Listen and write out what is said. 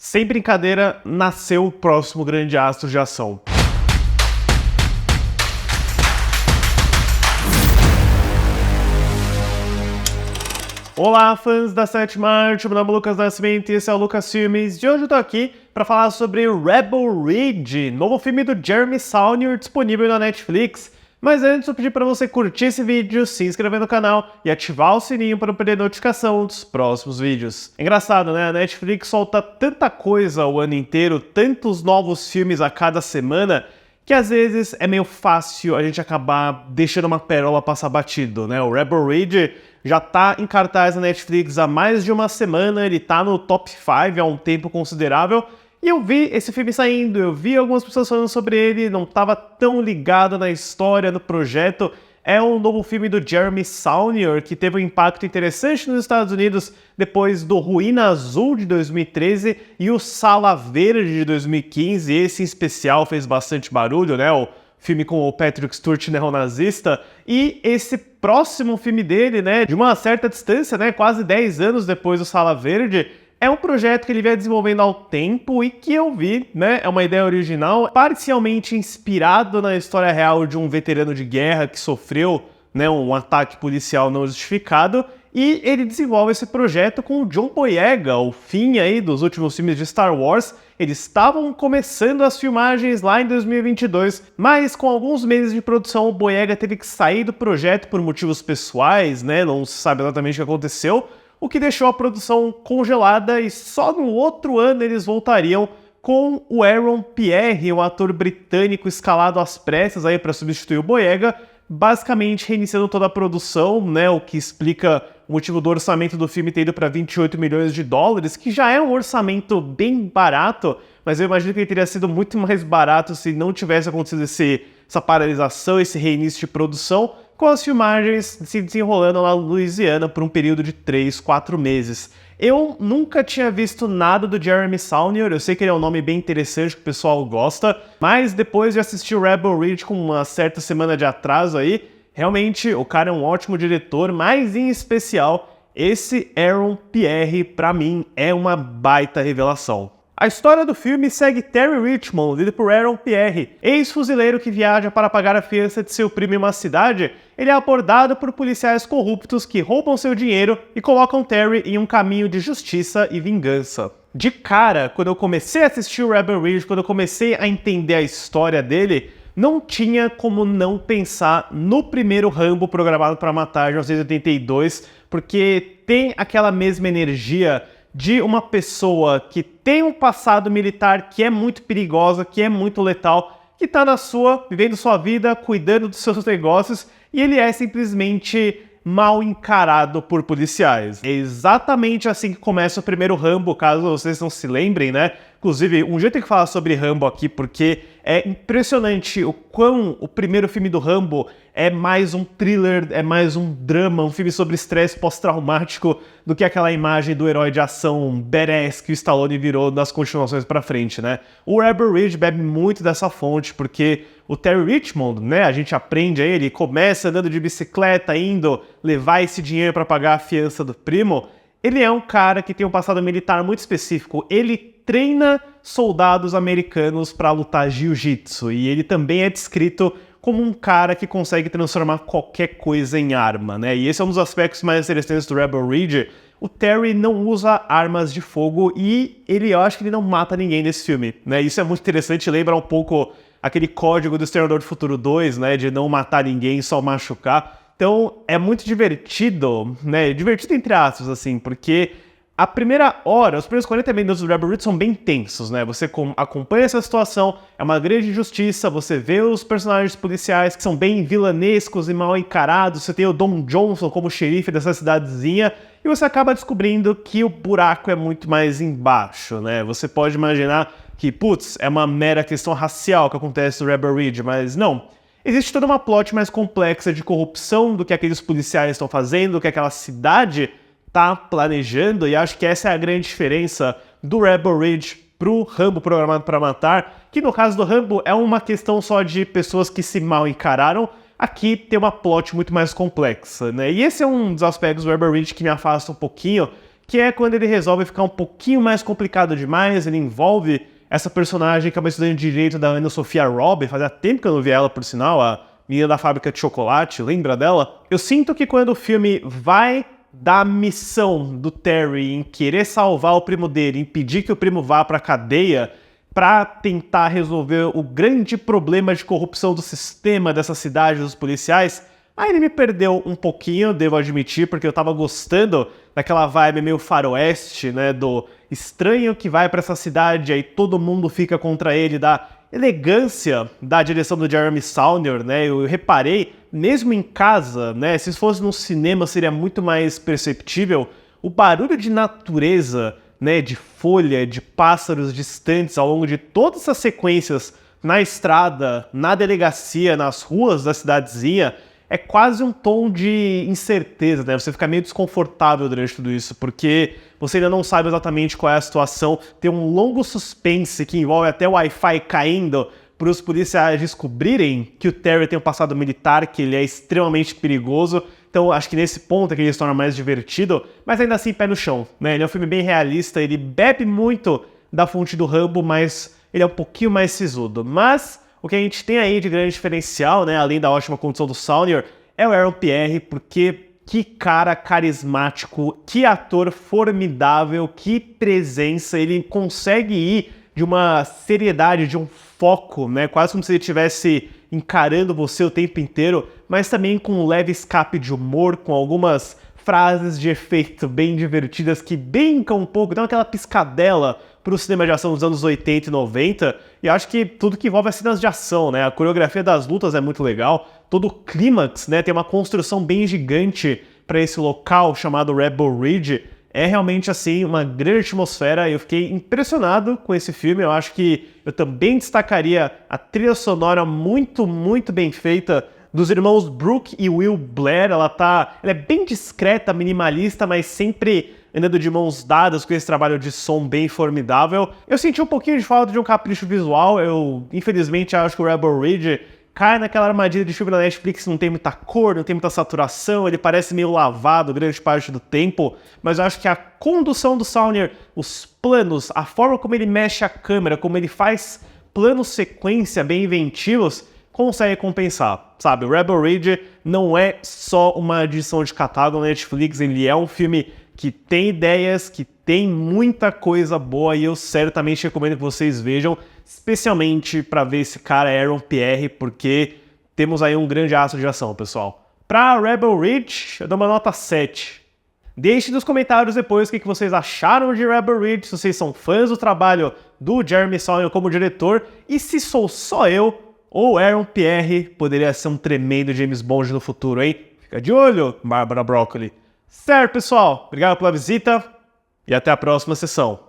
Sem brincadeira, nasceu o próximo grande astro de ação. Olá, fãs da Sétima Arte, meu nome é Lucas Nascimento e esse é o Lucas Filmes. E hoje eu tô aqui para falar sobre Rebel Ridge, novo filme do Jeremy Saulnier disponível na Netflix. Mas antes eu pedi para você curtir esse vídeo, se inscrever no canal e ativar o sininho para não perder notificação dos próximos vídeos. É engraçado, né? A Netflix solta tanta coisa o ano inteiro, tantos novos filmes a cada semana, que às vezes é meio fácil a gente acabar deixando uma pérola passar batido, né? O Rebel Ridge já tá em cartaz na Netflix há mais de uma semana, ele tá no top 5 há um tempo considerável, e eu vi esse filme saindo, eu vi algumas pessoas falando sobre ele, não tava tão ligado na história, no projeto. É um novo filme do Jeremy Saulnier, que teve um impacto interessante nos Estados Unidos depois do Ruína Azul de 2013 e o Sala Verde de 2015. Esse em especial fez bastante barulho, né? O filme com o Patrick Stewart neonazista. E esse próximo filme dele, né, de uma certa distância, né, quase 10 anos depois do Sala Verde, é um projeto que ele vem desenvolvendo ao tempo e que eu vi, né, é uma ideia original, parcialmente inspirado na história real de um veterano de guerra que sofreu, né, um ataque policial não justificado, e ele desenvolve esse projeto com o John Boyega, o fim aí dos últimos filmes de Star Wars. Eles estavam começando as filmagens lá em 2022, mas com alguns meses de produção o Boyega teve que sair do projeto por motivos pessoais, né, não se sabe exatamente o que aconteceu, o que deixou a produção congelada e só no outro ano eles voltariam com o Aaron Pierre, um ator britânico escalado às pressas aí para substituir o Boyega, basicamente reiniciando toda a produção, né, o que explica o motivo do orçamento do filme ter ido para 28 milhões de dólares, que já é um orçamento bem barato, mas eu imagino que ele teria sido muito mais barato se não tivesse acontecido essa paralisação, esse reinício de produção, com as filmagens se desenrolando lá na Louisiana por um período de 3, 4 meses. Eu nunca tinha visto nada do Jeremy Saulnier, eu sei que ele é um nome bem interessante, que o pessoal gosta, mas depois de assistir o Rebel Ridge com uma certa semana de atraso aí, realmente o cara é um ótimo diretor, mas em especial, esse Aaron Pierre, pra mim, é uma baita revelação. A história do filme segue Terry Richmond, lido por Aaron Pierre, ex-fuzileiro que viaja para pagar a fiança de seu primo em uma cidade. Ele é abordado por policiais corruptos que roubam seu dinheiro e colocam Terry em um caminho de justiça e vingança. De cara, quando eu comecei a assistir o Rebel Ridge, quando eu comecei a entender a história dele, não tinha como não pensar no primeiro Rambo Programado para Matar de 1982, porque tem aquela mesma energia de uma pessoa que tem um passado militar que é muito perigosa, que é muito letal, que tá na sua, vivendo sua vida, cuidando dos seus negócios, e ele é simplesmente mal encarado por policiais. É exatamente assim que começa o primeiro Rambo, caso vocês não se lembrem, né? Inclusive, um dia eu tenho que falar sobre Rambo aqui, porque é impressionante o quão o primeiro filme do Rambo é mais um thriller, é mais um drama, um filme sobre estresse pós-traumático do que aquela imagem do herói de ação badass que o Stallone virou nas continuações pra frente, né? O Rebel Ridge bebe muito dessa fonte, porque o Terry Richmond, né, a gente aprende aí, ele começa andando de bicicleta, indo levar esse dinheiro para pagar a fiança do primo. Ele é um cara que tem um passado militar muito específico. Ele treina soldados americanos para lutar jiu-jitsu e ele também é descrito como um cara que consegue transformar qualquer coisa em arma, né? E esse é um dos aspectos mais interessantes do Rebel Ridge. O Terry não usa armas de fogo e eu acho que ele não mata ninguém nesse filme, né? Isso é muito interessante, lembra um pouco aquele código do Exterminador do Futuro 2, né, de não matar ninguém, só machucar. Então é muito divertido, né, divertido entre aspas, assim, porque a primeira hora, os primeiros 40 minutos do Rebel Ridge são bem tensos, né, você acompanha essa situação, é uma grande injustiça, você vê os personagens policiais que são bem vilanescos e mal encarados, você tem o Don Johnson como xerife dessa cidadezinha, e você acaba descobrindo que o buraco é muito mais embaixo, né, você pode imaginar que, putz, é uma mera questão racial que acontece no Rebel Ridge, mas não. Existe toda uma plot mais complexa de corrupção do que aqueles policiais estão fazendo, do que aquela cidade está planejando, e acho que essa é a grande diferença do Rebel Ridge pro Rambo Programado para Matar, que no caso do Rambo é uma questão só de pessoas que se mal encararam. Aqui tem uma plot muito mais complexa, né? E esse é um dos aspectos do Rebel Ridge que me afasta um pouquinho, que é quando ele resolve ficar um pouquinho mais complicado demais, ele envolve essa personagem que é uma estudante de direito da Ana Sofia Robb, fazia tempo que eu não via ela, por sinal, a menina da fábrica de chocolate, lembra dela? Eu sinto que quando o filme vai da missão do Terry em querer salvar o primo dele, impedir que o primo vá pra cadeia, pra tentar resolver o grande problema de corrupção do sistema dessa cidade dos policiais, aí ele me perdeu um pouquinho, devo admitir, porque eu tava gostando daquela vibe meio faroeste, né, do estranho que vai pra essa cidade, aí todo mundo fica contra ele, da elegância da direção do Jeremy Saulnier, né, eu reparei, mesmo em casa, né, se fosse no cinema seria muito mais perceptível, o barulho de natureza, né, de folha, de pássaros distantes ao longo de todas essas sequências na estrada, na delegacia, nas ruas da cidadezinha, é quase um tom de incerteza, né? Você fica meio desconfortável durante tudo isso, porque você ainda não sabe exatamente qual é a situação. Tem um longo suspense que envolve até o Wi-Fi caindo para os policiais descobrirem que o Terry tem um passado militar, que ele é extremamente perigoso. Então acho que nesse ponto é que ele se torna mais divertido, mas ainda assim pé no chão, né? Ele é um filme bem realista, ele bebe muito da fonte do Rambo, mas ele é um pouquinho mais sisudo. Mas o que a gente tem aí de grande diferencial, né, além da ótima condição do Saulnier, é o Aaron Pierre, porque que cara carismático, que ator formidável, que presença, ele consegue ir de uma seriedade, de um foco, né, quase como se ele estivesse encarando você o tempo inteiro, mas também com um leve escape de humor, com algumas frases de efeito bem divertidas que brincam um pouco, dão aquela piscadela para o cinema de ação dos anos 80 e 90, e acho que tudo que envolve as cenas de ação, né? A coreografia das lutas é muito legal, todo o clímax, né, tem uma construção bem gigante para esse local chamado Rebel Ridge, é realmente, assim, uma grande atmosfera, e eu fiquei impressionado com esse filme. Eu acho que eu também destacaria a trilha sonora muito, muito bem feita dos irmãos Brooke e Will Blair. Ela é bem discreta, minimalista, mas sempre andando de mãos dadas com esse trabalho de som bem formidável. Eu senti um pouquinho de falta de um capricho visual, eu infelizmente acho que o Rebel Ridge cai naquela armadilha de filme da Netflix, não tem muita cor, não tem muita saturação, ele parece meio lavado grande parte do tempo, mas eu acho que a condução do Saulnier, os planos, a forma como ele mexe a câmera, como ele faz planos sequência bem inventivos, consegue compensar, sabe? O Rebel Ridge não é só uma edição de catálogo na Netflix, ele é um filme que tem ideias, que tem muita coisa boa, e eu certamente recomendo que vocês vejam, especialmente para ver esse cara Aaron Pierre, porque temos aí um grande astro de ação, pessoal. Para Rebel Ridge, eu dou uma nota 7. Deixe nos comentários depois o que vocês acharam de Rebel Ridge, se vocês são fãs do trabalho do Jeremy Saulnier como diretor, e se sou só eu, ou Aaron Pierre poderia ser um tremendo James Bond no futuro, hein? Fica de olho, Bárbara Broccoli. Certo, pessoal? Obrigado pela visita e até a próxima sessão.